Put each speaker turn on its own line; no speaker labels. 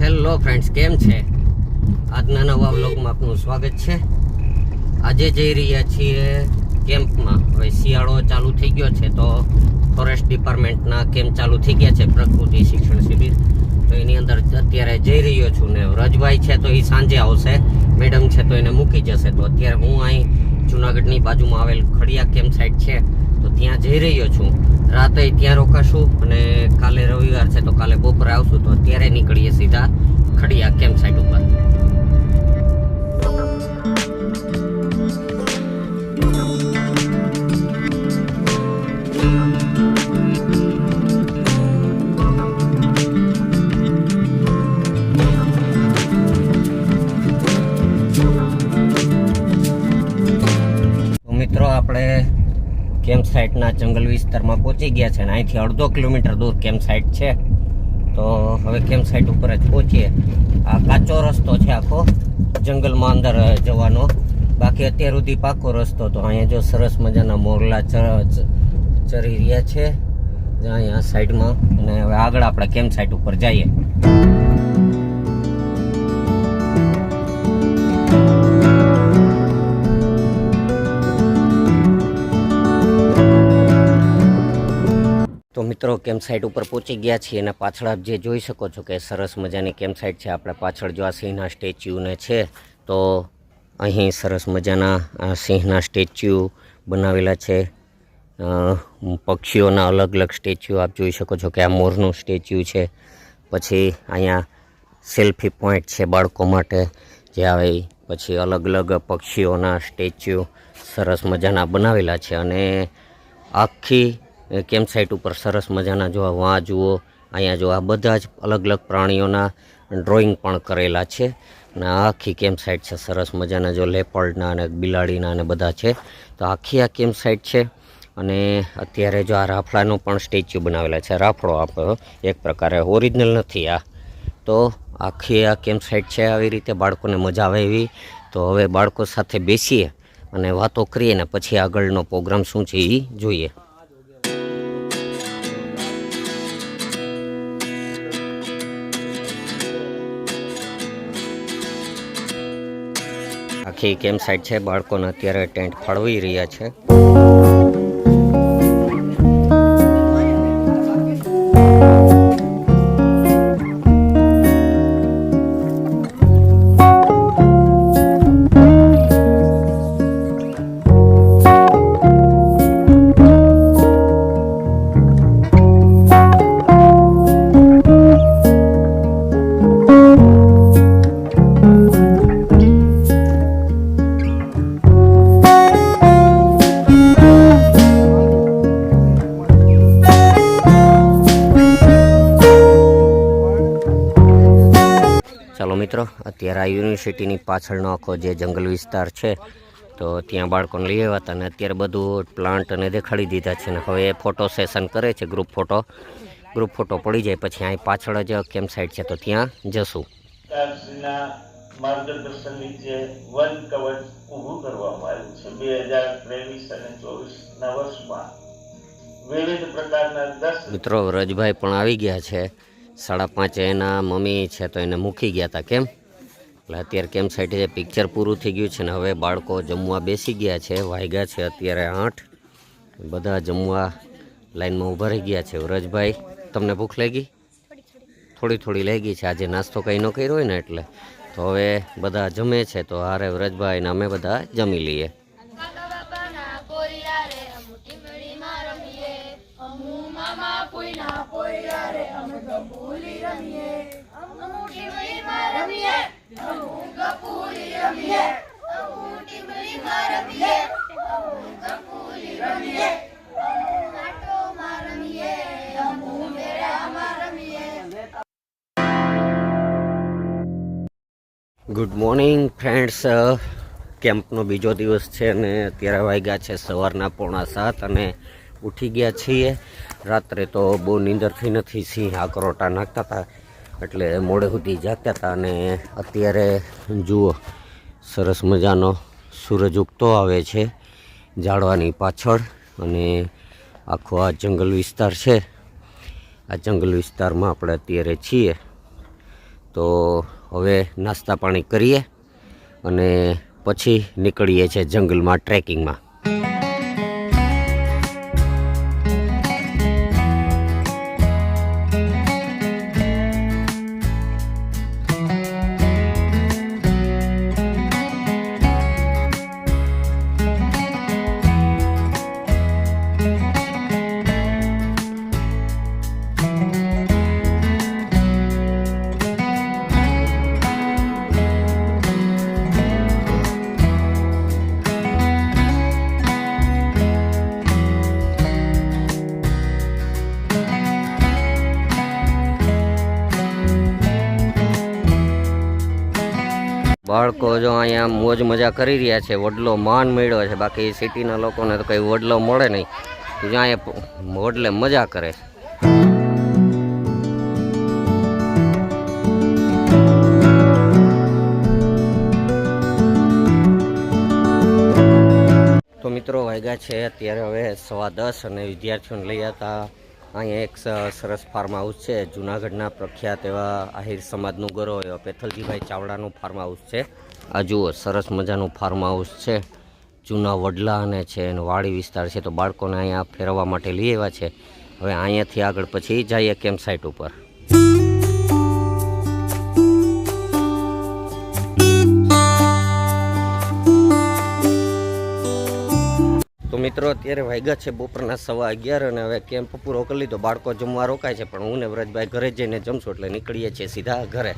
Hello friends, કેમ છે? આજના નવા વ્લોગમાં આપનું સ્વાગત છે. આજે જઈ રહ્યા છીએ કેમ્પમાં. હવે શિયાળો ચાલુ થઈ ગયો છે તો ફોરેસ્ટ ડિપાર્ટમેન્ટના કેમ્પ ચાલુ થઈ ગયા છે, પ્રકૃતિ શિક્ષણ શિબિર. તો એની અંદર અત્યારે જઈ રહ્યો છું ને રજભાઈ છે તો એ સાંજે આવશે, મેડમ છે તો એને મૂકી જશે. તો અત્યારે હું અહીં જુનાગઢની બાજુમાં આવેલ ખડિયા કેમ્પ સાઇટ છે તો ત્યાં જઈ રહ્યો છું. રાતે ત્યાં રોકાશું અને કાલે રવિવાર છે તો કાલે બપોરે આવશું. તો અત્યારે નીકળીએ સીધા ખડિયા કેમ્પ સાઇટ ઉપર. મિત્રો, આપણે કેમ્પ સાઇટના જંગલ વિસ્તારમાં પહોંચી ગયા છે અને અહીંથી 1.5 કિલોમીટર દૂર કેમ્પ સાઇટ છે. તો હવે કેમ્પ સાઇટ ઉપર જ પહોંચીએ. આ કાચો રસ્તો છે આખો જંગલમાં અંદર જવાનો, બાકી અત્યાર સુધી પાકો રસ્તો. તો અહીંયા જો સરસ મજાના મોરલા ચરી રહ્યા છે અહીંયા સાઈડમાં. અને હવે આગળ આપણે કેમ્પ સાઇટ ઉપર જઈએ. તો મિત્રો, કેમ્પ સાઇટ ઉપર પહોંચી ગયા છીએ અને પાછળ આપ જે જોઈ શકો છો કે સરસ મજાની કેમ્પ સાઇટ છે. આપણે પાછળ જો આ સિંહના સ્ટેચ્યુને છે તો અહીં સરસ મજાના આ સિંહના સ્ટેચ્યુ બનાવેલા છે. પક્ષીઓના અલગ અલગ સ્ટેચ્યુ આપ જોઈ શકો છો કે આ મોરનું સ્ટેચ્યુ છે. પછી અહીંયા સેલ્ફી પોઈન્ટ છે બાળકો માટે જે આવે. પછી અલગ અલગ પક્ષીઓના સ્ટેચ્યુ સરસ મજાના બનાવેલા છે. અને આખી કેમ્પ સાઇટ ઉપર સરસ મજાના જો વાં જુઓ, અહીંયા જો આ બધા જ અલગ અલગ પ્રાણીઓના ડ્રોઈંગ પણ કરેલા છે. અને આખી કેમ્પ સાઇટ છે સરસ મજાના જો લેપર્ડના અને બિલાડીના અને બધા છે. તો આખી આ કેમ્પ સાઇટ છે. અને અત્યારે જો આ રાફડાનો પણ સ્ટેચ્યુ બનાવેલા છે. રાફડો આપણો એક પ્રકારે ઓરિજિનલ નથી આ. તો આખી આ કેમ્પ સાઇટ છે આવી રીતે. બાળકોને મજા આવે એવી. તો હવે બાળકો સાથે બેસીએ અને વાતો કરીએ ને પછી આગળનો પ્રોગ્રામ શું છે એ જોઈએ. આખી કેમ્પ સાઇટ છે. બાળકોને અત્યારે ટેન્ટ ફાળવી રહ્યા છે. ચાલો મિત્રો, અત્યારે આ યુનિવર્સિટીની પાછળનો આખો જે જંગલ વિસ્તાર છે તો ત્યાં બાળકોને લઈ આવ્યા હતા. અને અત્યારે બધું પ્લાન્ટ અને દેખાડી દીધા છે. ને હવે ફોટો સેશન કરે છે, ગ્રુપ ફોટો પડી જાય પછી અહીં પાછળ જ કેમ્પ સાઇટ છે તો ત્યાં જશું.
માર્ગદર્શન નીચે વન કવચ ઊભું કરવામાં આવ્યું છે. 2023 અને 24ના વર્ષમાં વિવિધ પ્રકારના 10
મિત્રો, રજભાઈ પણ આવી ગયા છે. 5:30 એના મમ્મી છે તો એને મૂકી ગયા હતા. કેમ એટલે અત્યારે કેમ્પ સાઇટે પિક્ચર પૂરું થઈ ગયું છે ને હવે બાળકો જમવા બેસી ગયા છે. વાગ્યા છે અત્યારે 8. બધા જમવા લાઈનમાં ઊભા રહી ગયા છે. રજભાઈ, તમને ભૂખ લાગી? થોડી લાગી છે. આજે નાસ્તો કંઈ ન કર્યો હોય ને એટલે. તો હવે બધા જમે છે તો હારે રજભાઈ ને અમે બધા જમી લઈએ. Good morning friends. કેમ્પનો બીજો દિવસ છે અને અત્યારે વાગ્યા છે સવારના 6:45 અને ઉઠી ગયા છીએ. રાત્રે તો બહુ નીંદર થઈ નથી. સિંહ આકરોટા નાખતા હતા એટલે મોડે સુધી જાગતા હતા. અને અત્યારે જુઓ સરસ મજાનો સૂરજ ઉગતો આવે છે ઝાડવાની પાછળ. અને આખો આ જંગલ વિસ્તાર છે. આ જંગલ વિસ્તારમાં આપણે અત્યારે છીએ. તો હવે નાસ્તા પાણી કરીએ અને પછી નીકળીએ છીએ જંગલમાં ટ્રેકિંગમાં. બાળકો જો અહીંયા મોજ મજા કરી રહ્યા છે. વડલો માન મળ્યો છે, બાકી સિટીના લોકોને તો કંઈ વડલો મળે નહીં. તો જો અહીંયા વડલે મજા કરે છે. તો મિત્રો વાગ્યા છે અત્યારે હવે 10:15 અને વિદ્યાર્થીઓને લઈ હતા. અહીંયા એક સરસ ફાર્મ હાઉસ છે, જૂનાગઢના પ્રખ્યાત એવા આહિર સમાજનું ગૌરવ એવા પેથલજીભાઈ ચાવડાનું ફાર્મ હાઉસ છે. આ જુઓ સરસ મજાનું ફાર્મ હાઉસ છે, જૂના વડલા અને છે એનો વાડી વિસ્તાર છે. તો બાળકોને અહીંયા ફેરવવા માટે લઈ આવ્યા છે. હવે અહીંયાથી આગળ પછી જઈએ કેમ્પ સાઇટ ઉપર. તો મિત્રો અત્યારે વાગ્યા છે બપોરના 11:15 અને હવે કેમ્પ પૂરો કરી લીધો. બાળકો જમવા રોકાય છે, પણ હું ને વ્રજભાઈ ઘરે જઈને જમશું એટલે નીકળીએ છીએ સીધા ઘરે.